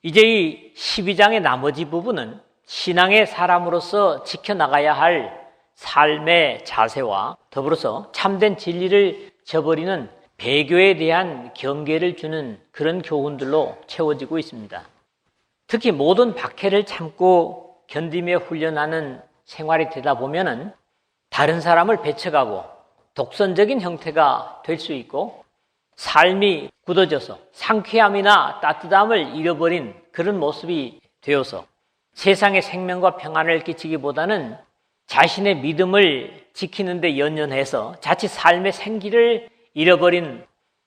이제 이 12장의 나머지 부분은 신앙의 사람으로서 지켜나가야 할 삶의 자세와 더불어서 참된 진리를 저버리는 배교에 대한 경계를 주는 그런 교훈들로 채워지고 있습니다. 특히 모든 박해를 참고 견디며 훈련하는 생활이 되다 보면은 다른 사람을 배척하고 독선적인 형태가 될 수 있고 삶이 굳어져서 상쾌함이나 따뜻함을 잃어버린 그런 모습이 되어서 세상에 생명과 평안을 끼치기보다는 자신의 믿음을 지키는 데 연연해서 자칫 삶의 생기를 잃어버린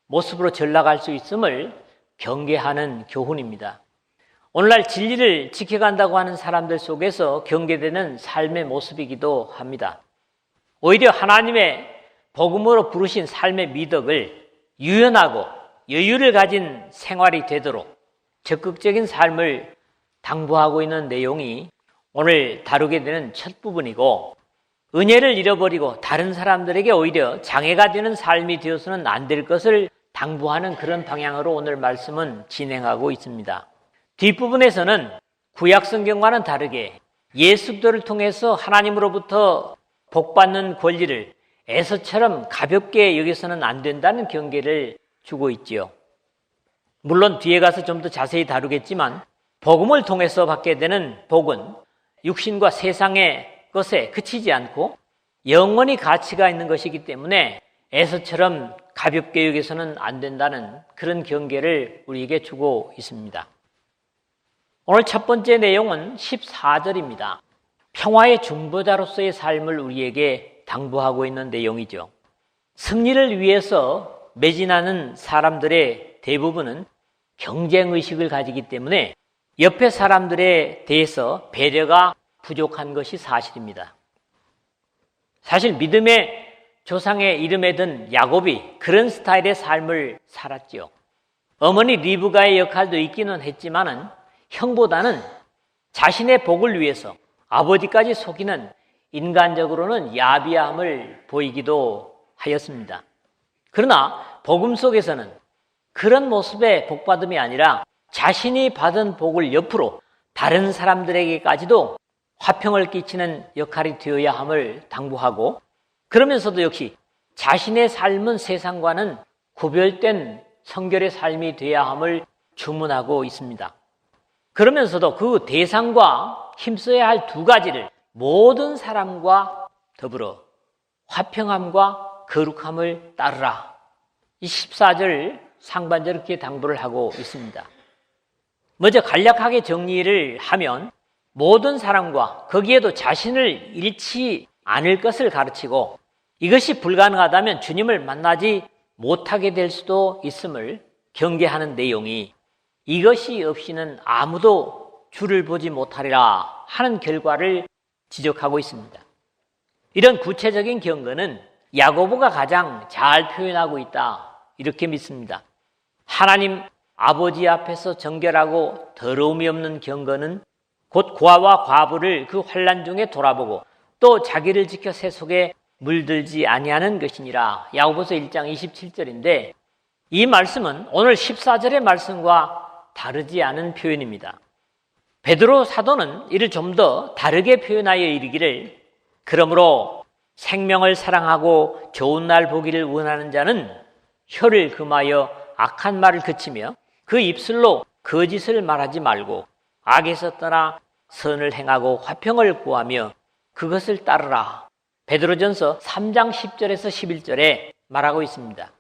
모습으로 전락할 수 있음을 경계하는 교훈입니다. 오늘날 진리를 지켜간다고 하는 사람들 속에서 경계되는 삶의 모습이기도 합니다. 오히려 하나님의 복음으로 부르신 삶의 미덕을 유연하고 여유를 가진 생활이 되도록 적극적인 삶을 당부하고 있는 내용이 오늘 다루게 되는 첫 부분이고, 은혜를 잃어버리고 다른 사람들에게 오히려 장애가 되는 삶이 되어서는 안 될 것을 당부하는 그런 방향으로 오늘 말씀은 진행하고 있습니다. 뒷부분에서는 구약 성경과는 다르게 예수 그리스도를 통해서 하나님으로부터 복받는 권리를 에서처럼 가볍게 여기서는 안 된다는 경계를 주고 있지요. 물론 뒤에 가서 좀 더 자세히 다루겠지만 복음을 통해서 받게 되는 복은 육신과 세상의 것에 그치지 않고 영원히 가치가 있는 것이기 때문에 에서처럼 가볍게 여기서는 안 된다는 그런 경계를 우리에게 주고 있습니다. 오늘 첫 번째 내용은 14절입니다. 평화의 중보자로서의 삶을 우리에게 당부하고 있는 내용이죠. 승리를 위해서 매진하는 사람들의 대부분은 경쟁의식을 가지기 때문에 옆에 사람들에 대해서 배려가 부족한 것이 사실입니다. 사실 믿음의 조상의 이름에 든 야곱이 그런 스타일의 삶을 살았지요. 어머니 리브가의 역할도 있기는 했지만은 형보다는 자신의 복을 위해서 아버지까지 속이는 인간적으로는 야비함을 보이기도 하였습니다. 그러나 복음 속에서는 그런 모습의 복받음이 아니라 자신이 받은 복을 옆으로 다른 사람들에게까지도 화평을 끼치는 역할이 되어야 함을 당부하고, 그러면서도 역시 자신의 삶은 세상과는 구별된 성결의 삶이 되어야 함을 주문하고 있습니다. 그러면서도 그 대상과 힘써야 할 두 가지를 모든 사람과 더불어 화평함과 거룩함을 따르라. 이 14절 상반절 이렇게 당부를 하고 있습니다. 먼저 간략하게 정리를 하면 모든 사람과 거기에도 자신을 잃지 않을 것을 가르치고, 이것이 불가능하다면 주님을 만나지 못하게 될 수도 있음을 경계하는 내용이 이것이 없이는 아무도 주를 보지 못하리라 하는 결과를 지적하고 있습니다. 이런 구체적인 경고는 야고보가 가장 잘 표현하고 있다 이렇게 믿습니다. 하나님 아버지 앞에서 정결하고 더러움이 없는 경건은 곧 고아와 과부를 그 환난 중에 돌아보고 또 자기를 지켜 새 속에 물들지 아니하는 것이니라. 야고보서 1장 27절인데 이 말씀은 오늘 14절의 말씀과 다르지 않은 표현입니다. 베드로 사도는 이를 좀 더 다르게 표현하여 이르기를, 그러므로 생명을 사랑하고 좋은 날 보기를 원하는 자는 혀를 금하여 악한 말을 그치며 그 입술로 거짓을 말하지 말고 악에서 떠나 선을 행하고 화평을 구하며 그것을 따르라. 베드로전서 3장 10절에서 11절에 말하고 있습니다.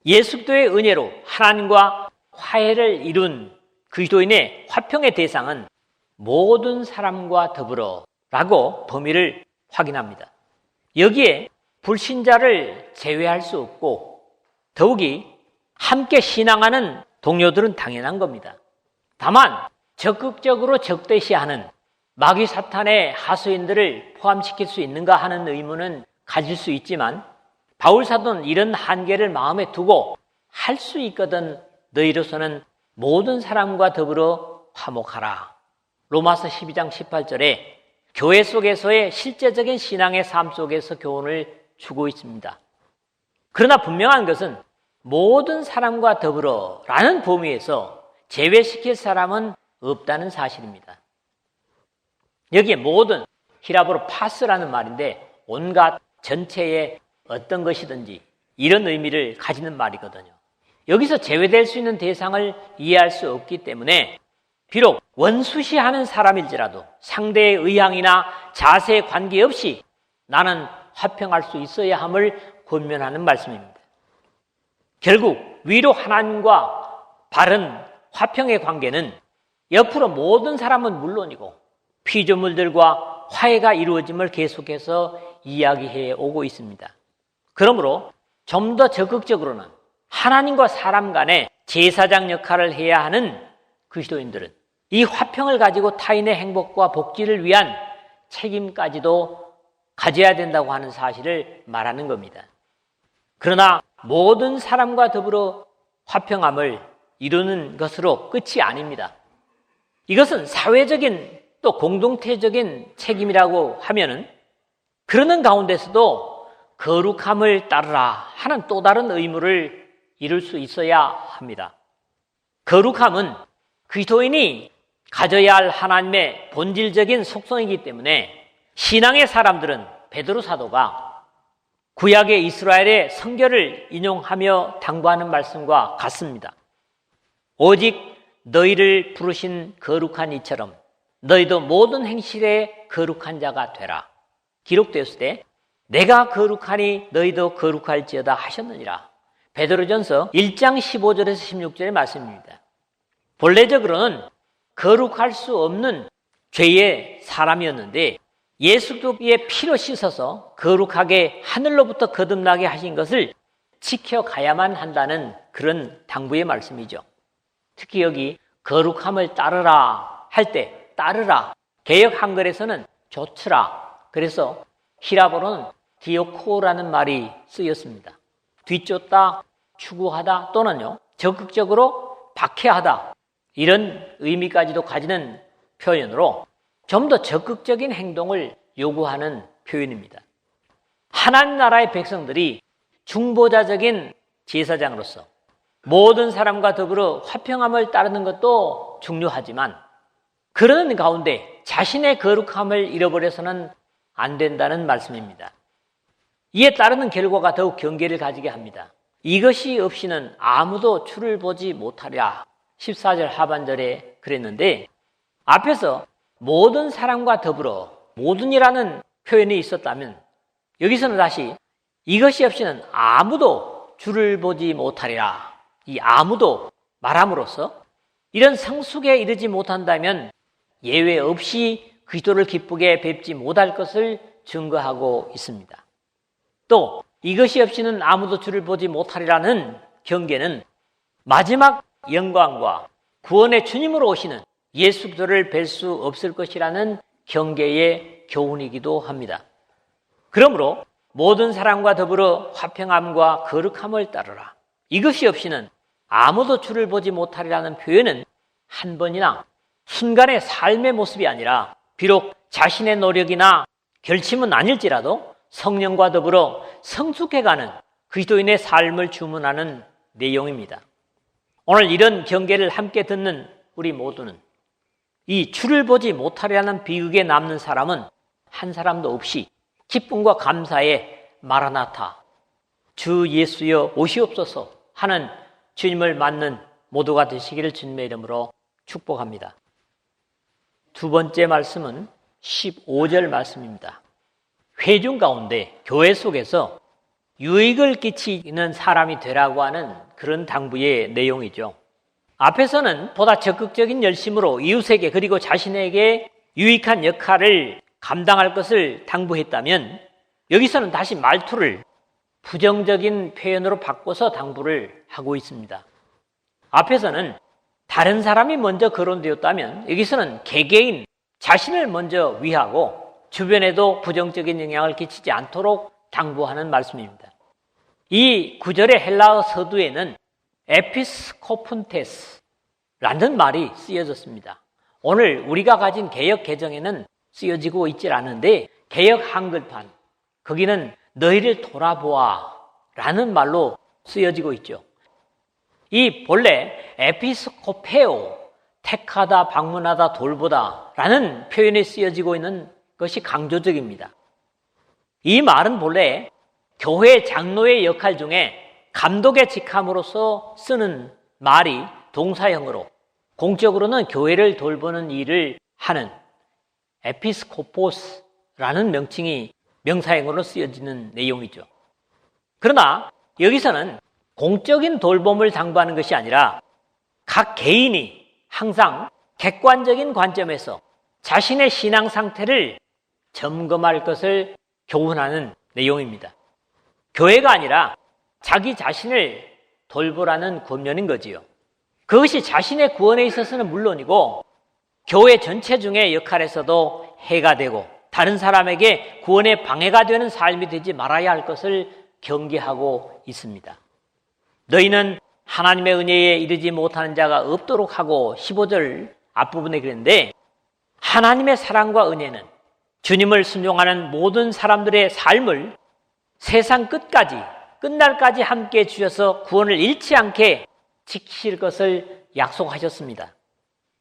예수 그리스도의 은혜로 하나님과 화해를 이룬 그리스도인의 화평의 대상은 모든 사람과 더불어 라고 범위를 확인합니다. 여기에 불신자를 제외할 수 없고 더욱이 함께 신앙하는 동료들은 당연한 겁니다. 다만 적극적으로 적대시하는 마귀 사탄의 하수인들을 포함시킬 수 있는가 하는 의문은 가질 수 있지만 바울 사도는 이런 한계를 마음에 두고 할 수 있거든 너희로서는 모든 사람과 더불어 화목하라. 로마서 12장 18절에 교회 속에서의 실제적인 신앙의 삶 속에서 교훈을 주고 있습니다. 그러나 분명한 것은 모든 사람과 더불어 라는 범위에서 제외시킬 사람은 없다는 사실입니다. 여기에 모든, 히라보로 파스라는 말인데 온갖 전체의 어떤 것이든지 이런 의미를 가지는 말이거든요. 여기서 제외될 수 있는 대상을 이해할 수 없기 때문에 비록 원수시하는 사람일지라도 상대의 의향이나 자세에 관계없이 나는 화평할 수 있어야 함을 권면하는 말씀입니다. 결국 위로 하나님과 바른 화평의 관계는 옆으로 모든 사람은 물론이고 피조물들과 화해가 이루어짐을 계속해서 이야기해 오고 있습니다. 그러므로 좀 더 적극적으로는 하나님과 사람 간의 제사장 역할을 해야 하는 그리스도인들은 이 화평을 가지고 타인의 행복과 복지를 위한 책임까지도 가져야 된다고 하는 사실을 말하는 겁니다. 그러나 모든 사람과 더불어 화평함을 이루는 것으로 끝이 아닙니다. 이것은 사회적인 또 공동체적인 책임이라고 하면은 그러는 가운데서도 거룩함을 따르라 하는 또 다른 의무를 이룰 수 있어야 합니다. 거룩함은 그리스도인이 가져야 할 하나님의 본질적인 속성이기 때문에 신앙의 사람들은 베드로 사도가 구약의 이스라엘의 성결을 인용하며 당부하는 말씀과 같습니다. 오직 너희를 부르신 거룩한 이처럼 너희도 모든 행실에 거룩한 자가 되라. 기록되었을 때 내가 거룩하니 너희도 거룩할지어다 하셨느니라. 베드로전서 1장 15절에서 16절의 말씀입니다. 본래적으로는 거룩할 수 없는 죄의 사람이었는데 예수 그리스도의 피로 씻어서 거룩하게 하늘로부터 거듭나게 하신 것을 지켜가야만 한다는 그런 당부의 말씀이죠. 특히 여기 거룩함을 따르라 할 때 따르라, 개역 한글에서는 좇으라. 그래서 히라보로는 디오코라는 말이 쓰였습니다. 뒤쫓다, 추구하다 또는요 적극적으로 박해하다 이런 의미까지도 가지는 표현으로 좀 더 적극적인 행동을 요구하는 표현입니다. 하나님 나라의 백성들이 중보자적인 제사장으로서 모든 사람과 더불어 화평함을 따르는 것도 중요하지만 그러는 가운데 자신의 거룩함을 잃어버려서는 안 된다는 말씀입니다. 이에 따르는 결과가 더욱 경계를 가지게 합니다. 이것이 없이는 아무도 주를 보지 못하리라. 14절 하반절에 그랬는데 앞에서 모든 사람과 더불어 모든이라는 표현이 있었다면 여기서는 다시 이것이 없이는 아무도 주를 보지 못하리라. 이 아무도 말함으로써 이런 성숙에 이르지 못한다면 예외 없이 그리스도를 기쁘게 뵙지 못할 것을 증거하고 있습니다. 또 이것이 없이는 아무도 주를 보지 못하리라는 경계는 마지막 영광과 구원의 주님으로 오시는 예수 그리스도를 뵐 수 없을 것이라는 경계의 교훈이기도 합니다. 그러므로 모든 사람과 더불어 화평함과 거룩함을 따르라. 이것이 없이는 아무도 주를 보지 못하리라는 표현은 한 번이나 순간의 삶의 모습이 아니라 비록 자신의 노력이나 결심은 아닐지라도 성령과 더불어 성숙해가는 그리스도인의 삶을 주문하는 내용입니다. 오늘 이런 경계를 함께 듣는 우리 모두는 이 주를 보지 못하리라는 비극에 남는 사람은 한 사람도 없이 기쁨과 감사에 마라나타, 주 예수여 오시옵소서 하는 주님을 맞는 모두가 되시기를 주님의 이름으로 축복합니다. 두 번째 말씀은 15절 말씀입니다. 회중 가운데 교회 속에서 유익을 끼치는 사람이 되라고 하는 그런 당부의 내용이죠. 앞에서는 보다 적극적인 열심으로 이웃에게 그리고 자신에게 유익한 역할을 감당할 것을 당부했다면 여기서는 다시 말투를 부정적인 표현으로 바꿔서 당부를 하고 있습니다. 앞에서는 다른 사람이 먼저 거론되었다면 여기서는 개개인 자신을 먼저 위하고 주변에도 부정적인 영향을 끼치지 않도록 당부하는 말씀입니다. 이 구절의 헬라어 서두에는 에피스코폰테스라는 말이 쓰여졌습니다. 오늘 우리가 가진 개역 개정에는 쓰여지고 있질 않은데 개역 한글판 거기는 너희를 돌아보아 라는 말로 쓰여지고 있죠. 이 본래 에피스코페오, 택하다, 방문하다, 돌보다 라는 표현이 쓰여지고 있는 것이 강조적입니다. 이 말은 본래 교회 장로의 역할 중에 감독의 직함으로서 쓰는 말이 동사형으로 공적으로는 교회를 돌보는 일을 하는 에피스코포스라는 명칭이 명사형으로 쓰여지는 내용이죠. 그러나 여기서는 공적인 돌봄을 당부하는 것이 아니라 각 개인이 항상 객관적인 관점에서 자신의 신앙 상태를 점검할 것을 교훈하는 내용입니다. 교회가 아니라 자기 자신을 돌보라는 권면인 거지요. 그것이 자신의 구원에 있어서는 물론이고 교회 전체 중의 역할에서도 해가 되고 다른 사람에게 구원에 방해가 되는 삶이 되지 말아야 할 것을 경계하고 있습니다. 너희는 하나님의 은혜에 이르지 못하는 자가 없도록 하고 15절 앞부분에 그랬는데 하나님의 사랑과 은혜는 주님을 순종하는 모든 사람들의 삶을 세상 끝날까지 함께 주셔서 구원을 잃지 않게 지키실 것을 약속하셨습니다.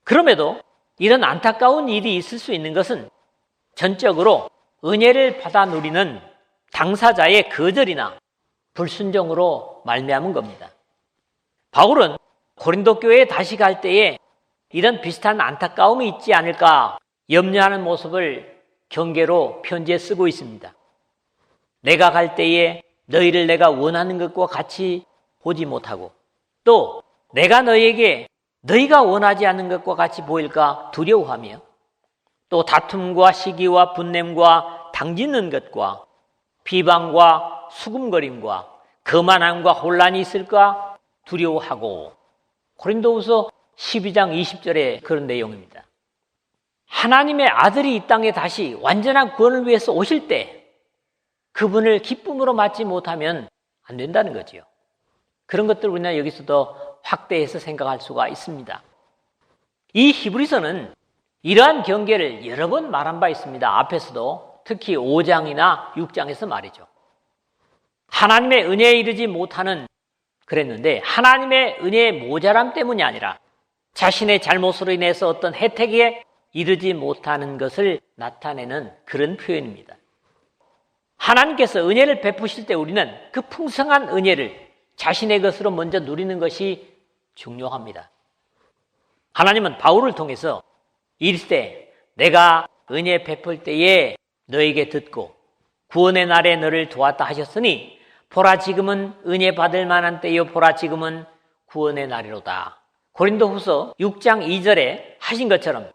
그럼에도 이런 안타까운 일이 있을 수 있는 것은 전적으로 은혜를 받아 누리는 당사자의 거절이나 불순종으로 말미암은 겁니다. 바울은 고린도 교회에 다시 갈 때에 이런 비슷한 안타까움이 있지 않을까 염려하는 모습을 경계로 편지에 쓰고 있습니다. 내가 갈 때에 너희를 내가 원하는 것과 같이 보지 못하고 또 내가 너희에게 너희가 원하지 않는 것과 같이 보일까 두려워하며 또 다툼과 시기와 분냄과 당짓는 것과 비방과 수금거림과 거만함과 혼란이 있을까 두려워하고 고린도후서 12장 20절에 그런 내용입니다. 하나님의 아들이 이 땅에 다시 완전한 구원을 위해서 오실 때 그분을 기쁨으로 맞지 못하면 안 된다는 거지요. 그런 것들 우리는 여기서도 확대해서 생각할 수가 있습니다. 이 히브리서는 이러한 경계를 여러 번 말한 바 있습니다. 앞에서도 특히 5장이나 6장에서 말이죠. 하나님의 은혜에 이르지 못하는 그랬는데 하나님의 은혜의 모자람 때문이 아니라 자신의 잘못으로 인해서 어떤 혜택에 이르지 못하는 것을 나타내는 그런 표현입니다. 하나님께서 은혜를 베푸실 때 우리는 그 풍성한 은혜를 자신의 것으로 먼저 누리는 것이 중요합니다. 하나님은 바울을 통해서 이르시되 내가 은혜 베풀 때에 너에게 듣고 구원의 날에 너를 도왔다 하셨으니 보라 지금은 은혜 받을 만한 때요 보라 지금은 구원의 날이로다. 고린도후서 6장 2절에 하신 것처럼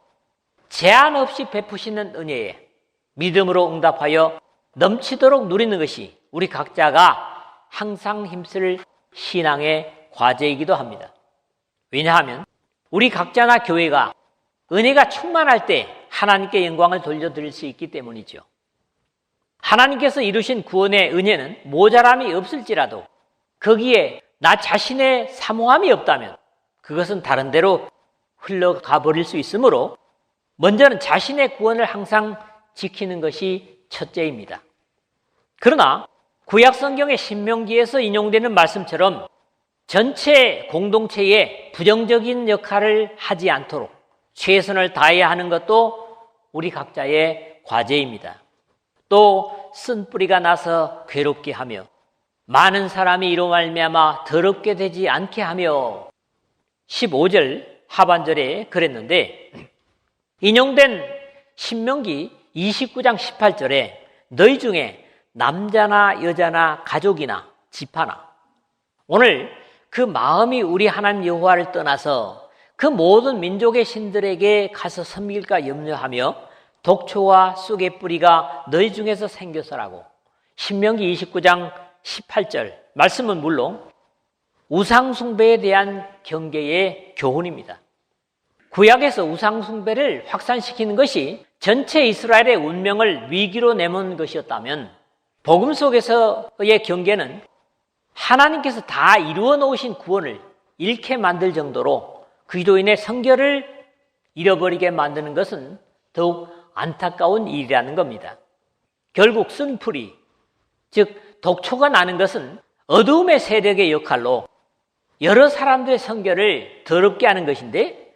제한 없이 베푸시는 은혜에 믿음으로 응답하여 넘치도록 누리는 것이 우리 각자가 항상 힘쓸 신앙의 과제이기도 합니다. 왜냐하면 우리 각자나 교회가 은혜가 충만할 때 하나님께 영광을 돌려드릴 수 있기 때문이죠. 하나님께서 이루신 구원의 은혜는 모자람이 없을지라도 거기에 나 자신의 사모함이 없다면 그것은 다른 데로 흘러가 버릴 수 있으므로 먼저는 자신의 구원을 항상 지키는 것이 첫째입니다. 그러나 구약 성경의 신명기에서 인용되는 말씀처럼 전체 공동체에 부정적인 역할을 하지 않도록 최선을 다해야 하는 것도 우리 각자의 과제입니다. 또 쓴뿌리가 나서 괴롭게 하며 많은 사람이 이로 말미암아 더럽게 되지 않게 하며 15절 하반절에 그랬는데 인용된 신명기 29장 18절에 너희 중에 남자나 여자나 가족이나 지파나 오늘 그 마음이 우리 하나님 여호와를 떠나서 그 모든 민족의 신들에게 가서 섬길까 염려하며 독초와 쑥의 뿌리가 너희 중에서 생겨서라고 신명기 29장 18절 말씀은 물론 우상숭배에 대한 경계의 교훈입니다. 구약에서 우상숭배를 확산시키는 것이 전체 이스라엘의 운명을 위기로 내몬 것이었다면 복음 속에서의 경계는 하나님께서 다 이루어 놓으신 구원을 잃게 만들 정도로 그로 인해 성결을 잃어버리게 만드는 것은 더욱 안타까운 일이라는 겁니다. 결국 쓴풀이, 즉 독초가 나는 것은 어두움의 세력의 역할로 여러 사람들의 성결을 더럽게 하는 것인데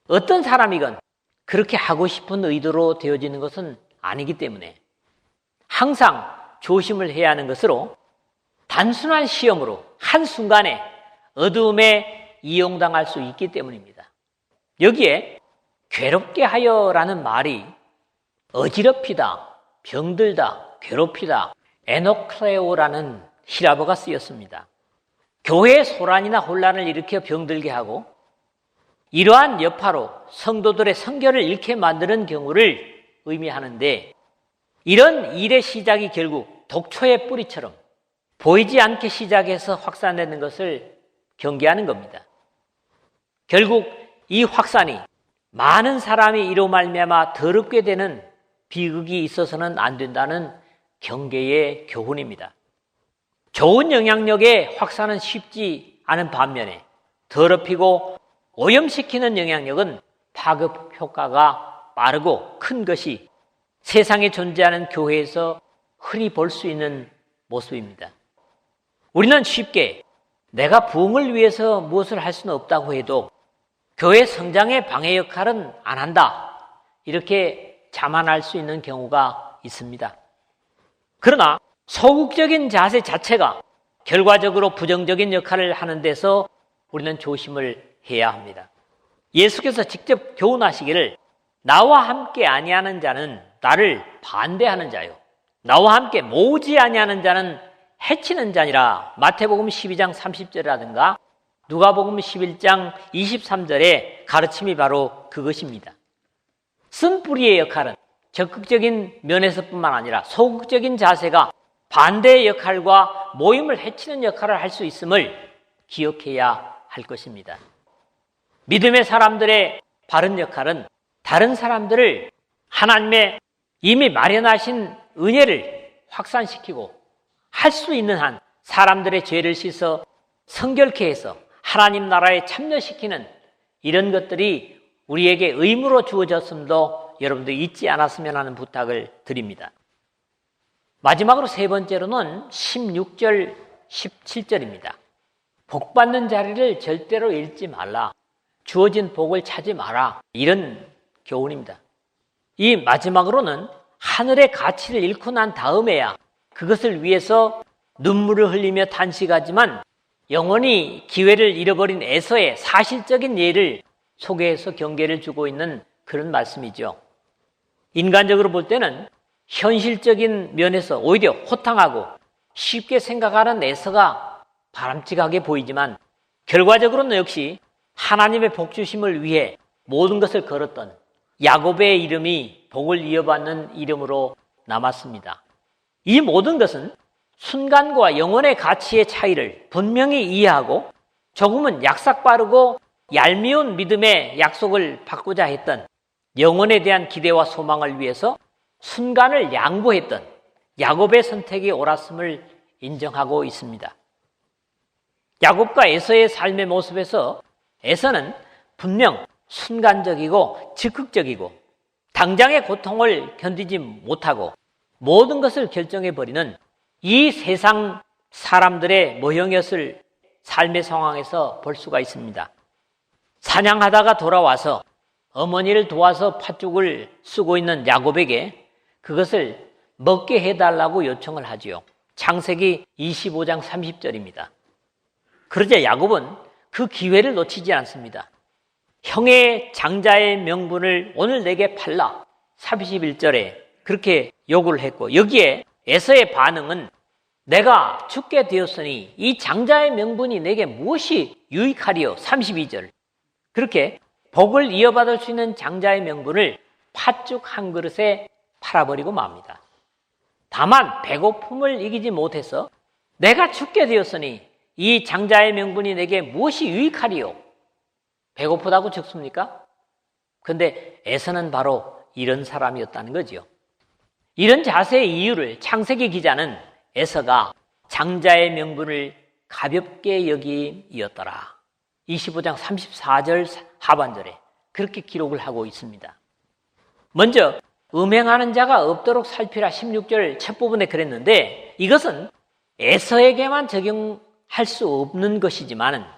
어떤 사람이건 그렇게 하고 싶은 의도로 되어지는 것은 아니기 때문에 항상 조심을 해야 하는 것으로 단순한 시험으로 한순간에 어두움에 이용당할 수 있기 때문입니다. 여기에 괴롭게 하여라는 말이 어지럽히다, 병들다, 괴롭히다, 에노클레오라는 히라보가 쓰였습니다. 교회의 소란이나 혼란을 일으켜 병들게 하고 이러한 여파로 성도들의 성결을 잃게 만드는 경우를 의미하는데 이런 일의 시작이 결국 독초의 뿌리처럼 보이지 않게 시작해서 확산되는 것을 경계하는 겁니다. 결국 이 확산이 많은 사람이 이로 말미암아 더럽게 되는 비극이 있어서는 안 된다는 경계의 교훈입니다. 좋은 영향력의 확산은 쉽지 않은 반면에 더럽히고 오염시키는 영향력은 파급 효과가 빠르고 큰 것이 세상에 존재하는 교회에서 흔히 볼 수 있는 모습입니다. 우리는 쉽게 내가 부흥을 위해서 무엇을 할 수는 없다고 해도 교회 성장의 방해 역할은 안 한다, 이렇게 자만할 수 있는 경우가 있습니다. 그러나 소극적인 자세 자체가 결과적으로 부정적인 역할을 하는 데서 우리는 조심을 해야 합니다. 예수께서 직접 교훈하시기를 나와 함께 아니하는 자는 나를 반대하는 자요, 나와 함께 모으지 아니하는 자는 해치는 자니라. 마태복음 12장 30절이라든가 누가복음 11장 23절의 가르침이 바로 그것입니다. 쓴뿌리의 역할은 적극적인 면에서뿐만 아니라 소극적인 자세가 반대의 역할과 모임을 해치는 역할을 할 수 있음을 기억해야 할 것입니다. 믿음의 사람들의 바른 역할은 다른 사람들을 하나님의 이미 마련하신 은혜를 확산시키고 할 수 있는 한 사람들의 죄를 씻어 성결케 해서 하나님 나라에 참여시키는 이런 것들이 우리에게 의무로 주어졌음도 여러분들 잊지 않았으면 하는 부탁을 드립니다. 마지막으로 세 번째로는 16절, 17절입니다. 복 받는 자리를 절대로 잃지 말라. 주어진 복을 차지 마라. 이런 교훈입니다. 이 마지막으로는 하늘의 가치를 잃고 난 다음에야 그것을 위해서 눈물을 흘리며 탄식하지만 영원히 기회를 잃어버린 에서의 사실적인 예를 소개해서 경계를 주고 있는 그런 말씀이죠. 인간적으로 볼 때는 현실적인 면에서 오히려 호탕하고 쉽게 생각하는 에서가 바람직하게 보이지만 결과적으로는 역시 하나님의 복 주심을 위해 모든 것을 걸었던 야곱의 이름이 복을 이어받는 이름으로 남았습니다. 이 모든 것은 순간과 영혼의 가치의 차이를 분명히 이해하고 조금은 약삭빠르고 얄미운 믿음의 약속을 받고자 했던 영혼에 대한 기대와 소망을 위해서 순간을 양보했던 야곱의 선택이 옳았음을 인정하고 있습니다. 야곱과 에서의 삶의 모습에서 에서는 분명 순간적이고 즉흥적이고 당장의 고통을 견디지 못하고 모든 것을 결정해버리는 이 세상 사람들의 모형이었을 삶의 상황에서 볼 수가 있습니다. 사냥하다가 돌아와서 어머니를 도와서 팥죽을 쓰고 있는 야곱에게 그것을 먹게 해달라고 요청을 하지요. 창세기 25장 30절입니다. 그러자 야곱은 그 기회를 놓치지 않습니다. 형의 장자의 명분을 오늘 내게 팔라. 31절에 그렇게 요구를 했고 여기에 에서의 반응은 내가 죽게 되었으니 이 장자의 명분이 내게 무엇이 유익하리요. 32절. 그렇게 복을 이어받을 수 있는 장자의 명분을 팥죽 한 그릇에 팔아버리고 맙니다. 다만 배고픔을 이기지 못해서 내가 죽게 되었으니 이 장자의 명분이 내게 무엇이 유익하리요. 배고프다고 죽습니까? 근데 에서는 바로 이런 사람이었다는 거죠. 이런 자세의 이유를 창세기 기자는 에서가 장자의 명분을 가볍게 여김이었더라. 25장 34절 하반절에 그렇게 기록을 하고 있습니다. 먼저 음행하는 자가 없도록 살피라 16절 첫 부분에 그랬는데 이것은 에서에게만 적용할 수 없는 것이지만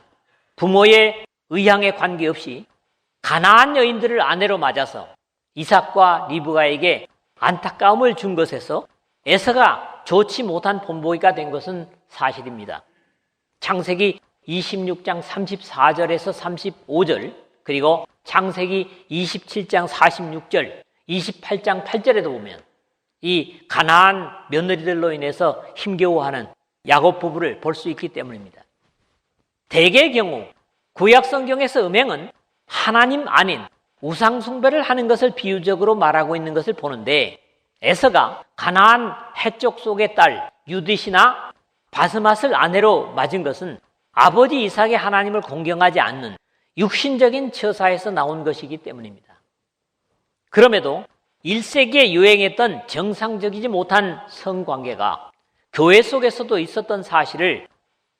부모의 의향에 관계없이 가나안 여인들을 아내로 맞아서 이삭과 리브가에게 안타까움을 준 것에서 에서가 좋지 못한 본보기가 된 것은 사실입니다. 창세기 26장 34절에서 35절, 그리고 창세기 27장 46절, 28장 8절에도 보면 이 가나안 며느리들로 인해서 힘겨워하는 야곱 부부를 볼 수 있기 때문입니다. 대개의 경우 구약 성경에서 음행은 하나님 아닌 우상 숭배를 하는 것을 비유적으로 말하고 있는 것을 보는데, 에서가 가나안 해족 속의 딸 유딧이나 바스맛을 아내로 맞은 것은 아버지 이삭의 하나님을 공경하지 않는 육신적인 처사에서 나온 것이기 때문입니다. 그럼에도 1세기에 유행했던 정상적이지 못한 성관계가 교회 속에서도 있었던 사실을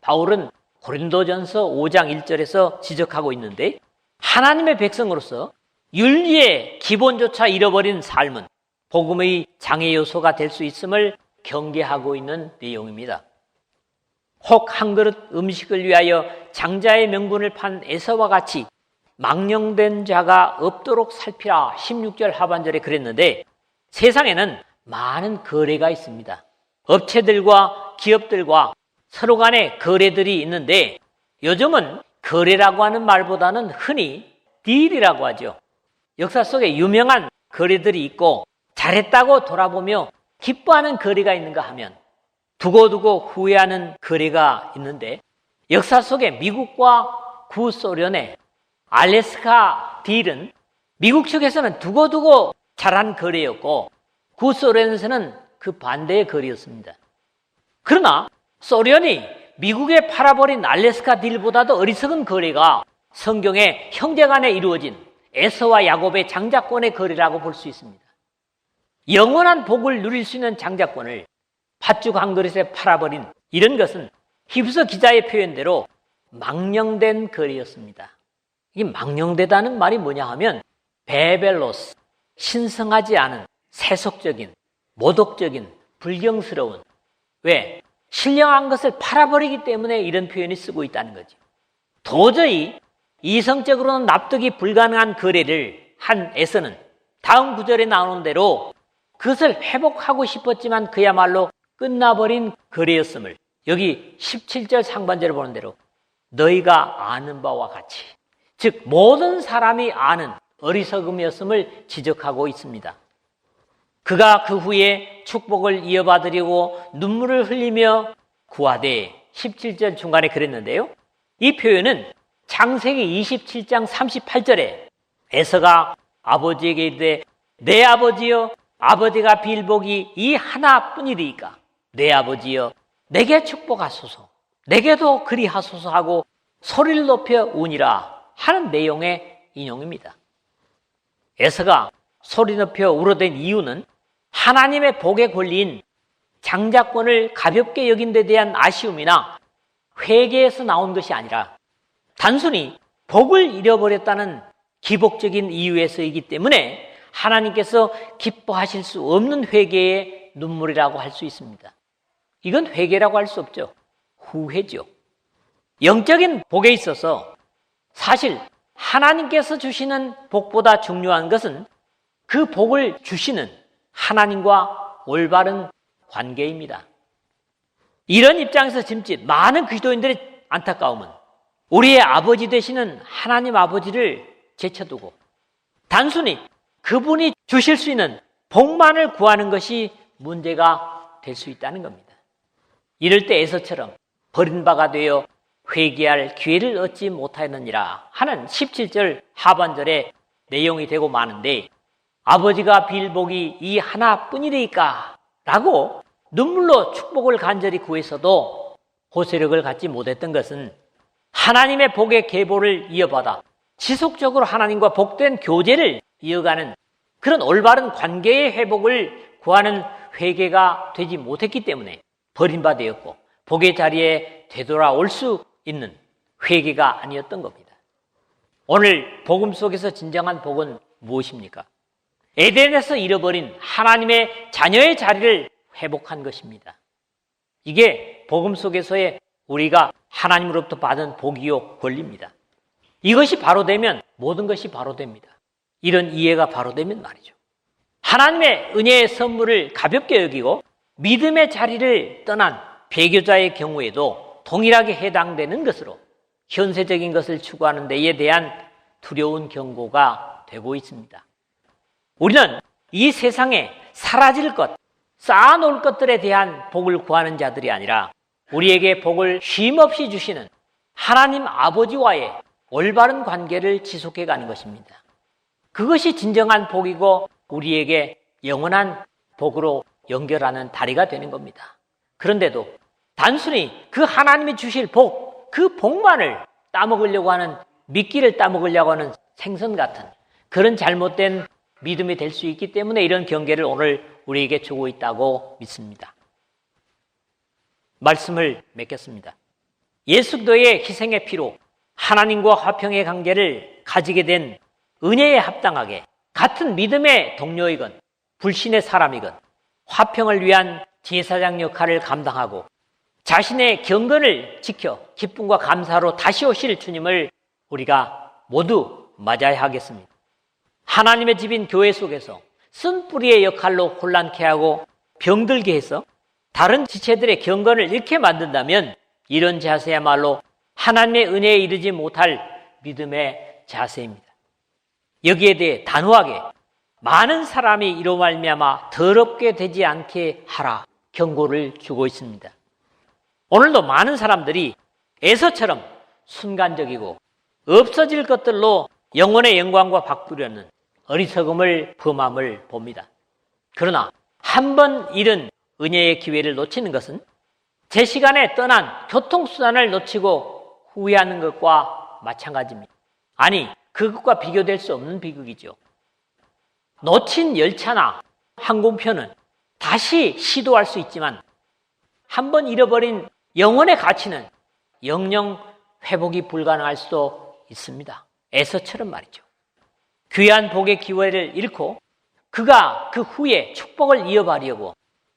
바울은 고린도전서 5장 1절에서 지적하고 있는데, 하나님의 백성으로서 윤리의 기본조차 잃어버린 삶은 복음의 장애 요소가 될 수 있음을 경계하고 있는 내용입니다. 혹 한 그릇 음식을 위하여 장자의 명분을 판 에서와 같이 망령된 자가 없도록 살피라 16절 하반절에 그랬는데, 세상에는 많은 거래가 있습니다. 업체들과 기업들과 서로 간의 거래들이 있는데, 요즘은 거래라고 하는 말보다는 흔히 딜이라고 하죠. 역사 속에 유명한 거래들이 있고 잘했다고 돌아보며 기뻐하는 거래가 있는가 하면 두고두고 후회하는 거래가 있는데, 역사 속에 미국과 구소련의 알래스카 딜은 미국 측에서는 두고두고 잘한 거래였고 구소련에서는 그 반대의 거래였습니다. 그러나 소련이 미국에 팔아버린 알래스카 딜보다도 어리석은 거래가 성경에 형제간에 이루어진 에서와 야곱의 장자권의 거래라고 볼 수 있습니다. 영원한 복을 누릴 수 있는 장자권을 팥죽 한 그릇에 팔아버린 이런 것은 히브리서 기자의 표현대로 망령된 거래였습니다. 이 망령되다는 말이 뭐냐 하면 베벨로스, 신성하지 않은 세속적인, 모독적인, 불경스러운, 왜? 신령한 것을 팔아버리기 때문에 이런 표현이 쓰고 있다는 거죠. 도저히 이성적으로는 납득이 불가능한 거래를 한 에서는 다음 구절에 나오는 대로 그것을 회복하고 싶었지만 그야말로 끝나버린 거래였음을 여기 17절 상반절을 보는 대로 너희가 아는 바와 같이, 즉 모든 사람이 아는 어리석음이었음을 지적하고 있습니다. 그가 그 후에 축복을 이어받으려고 눈물을 흘리며 구하되 17절 중간에 그랬는데요. 이 표현은 창세기 27장 38절에 에서가 아버지에게 이르되 내 아버지여 아버지가 빌복이 이 하나뿐이리이까 내 아버지여 내게 축복하소서 내게도 그리하소서 하고 소리를 높여 우니라 하는 내용의 인용입니다. 에서가 소리 높여 울어댄 이유는 하나님의 복의 권리인 장자권을 가볍게 여긴 데 대한 아쉬움이나 회개에서 나온 것이 아니라 단순히 복을 잃어버렸다는 기복적인 이유에서이기 때문에 하나님께서 기뻐하실 수 없는 회개의 눈물이라고 할 수 있습니다. 이건 회개라고 할 수 없죠. 후회죠. 영적인 복에 있어서 사실 하나님께서 주시는 복보다 중요한 것은 그 복을 주시는 하나님과 올바른 관계입니다. 이런 입장에서 짐짓 많은 그리스도인들의 안타까움은 우리의 아버지 되시는 하나님 아버지를 제쳐두고 단순히 그분이 주실 수 있는 복만을 구하는 것이 문제가 될 수 있다는 겁니다. 이럴 때 에서처럼 버림바가 되어 회개할 기회를 얻지 못하였느니라 하는 17절 하반절의 내용이 되고 마는데, 아버지가 빌 복이 이 하나뿐이리까 라고 눈물로 축복을 간절히 구해서도 호소력을 갖지 못했던 것은 하나님의 복의 계보를 이어받아 지속적으로 하나님과 복된 교제를 이어가는 그런 올바른 관계의 회복을 구하는 회개가 되지 못했기 때문에 버림받았고 복의 자리에 되돌아올 수 있는 회개가 아니었던 겁니다. 오늘 복음 속에서 진정한 복은 무엇입니까? 에덴에서 잃어버린 하나님의 자녀의 자리를 회복한 것입니다. 이게 복음 속에서의 우리가 하나님으로부터 받은 복이요 권리입니다. 이것이 바로 되면 모든 것이 바로 됩니다. 이런 이해가 바로 되면 말이죠. 하나님의 은혜의 선물을 가볍게 여기고 믿음의 자리를 떠난 배교자의 경우에도 동일하게 해당되는 것으로 현세적인 것을 추구하는 데에 대한 두려운 경고가 되고 있습니다. 우리는 이 세상에 사라질 것, 쌓아놓을 것들에 대한 복을 구하는 자들이 아니라 우리에게 복을 쉼없이 주시는 하나님 아버지와의 올바른 관계를 지속해 가는 것입니다. 그것이 진정한 복이고 우리에게 영원한 복으로 연결하는 다리가 되는 겁니다. 그런데도 단순히 그 하나님이 주실 복, 그 복만을 따먹으려고 하는, 미끼를 따먹으려고 하는 생선 같은 그런 잘못된 믿음이 될 수 있기 때문에 이런 경계를 오늘 우리에게 주고 있다고 믿습니다. 말씀을 맺겠습니다. 예수 그리스도의 희생의 피로 하나님과 화평의 관계를 가지게 된 은혜에 합당하게 같은 믿음의 동료이건 불신의 사람이건 화평을 위한 제사장 역할을 감당하고 자신의 경건을 지켜 기쁨과 감사로 다시 오실 주님을 우리가 모두 맞아야 하겠습니다. 하나님의 집인 교회 속에서 쓴뿌리의 역할로 혼란케 하고 병들게 해서 다른 지체들의 경건을 잃게 만든다면 이런 자세야말로 하나님의 은혜에 이르지 못할 믿음의 자세입니다. 여기에 대해 단호하게 많은 사람이 이로 말미암아 더럽게 되지 않게 하라 경고를 주고 있습니다. 오늘도 많은 사람들이 에서처럼 순간적이고 없어질 것들로 영혼의 영광과 바꾸려는 어리석음을 범함을 봅니다. 그러나 한 번 잃은 은혜의 기회를 놓치는 것은 제 시간에 떠난 교통수단을 놓치고 후회하는 것과 마찬가지입니다. 아니, 그것과 비교될 수 없는 비극이죠. 놓친 열차나 항공편은 다시 시도할 수 있지만 한 번 잃어버린 영혼의 가치는 영영 회복이 불가능할 수도 있습니다. 에서처럼 말이죠. 귀한 복의 기회를 잃고 그가 그 후에 축복을 이어가려고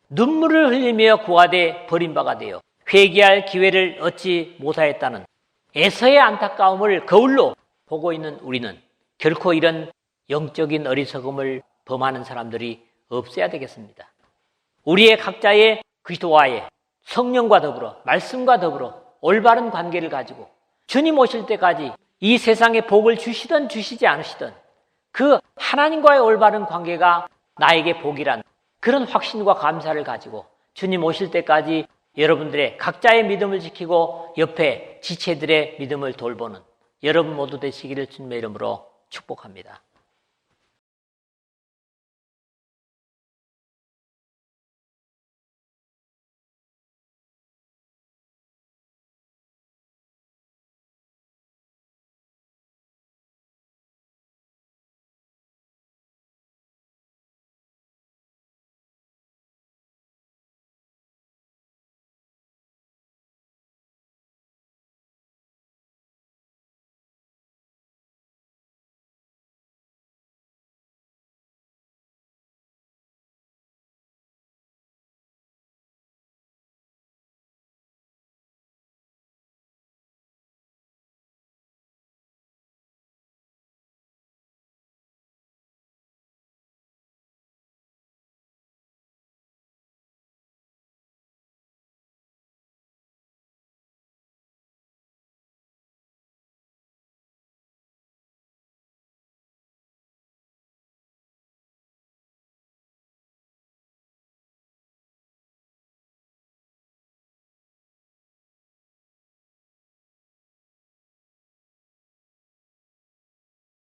눈물을 흘리며 고아돼 버린 바가 되어 회개할 기회를 얻지 못하였다는 에서의 안타까움을 거울로 보고 있는 우리는 결코 이런 영적인 어리석음을 범하는 사람들이 없어야 되겠습니다. 우리의 각자의 그리스도와의 성령과 더불어 말씀과 더불어 올바른 관계를 가지고 주님 오실 때까지 이 세상에 복을 주시든 주시지 않으시든 그 하나님과의 올바른 관계가 나에게 복이란 그런 확신과 감사를 가지고 주님 오실 때까지 여러분들의 각자의 믿음을 지키고 옆에 지체들의 믿음을 돌보는 여러분 모두 되시기를 주님의 이름으로 축복합니다.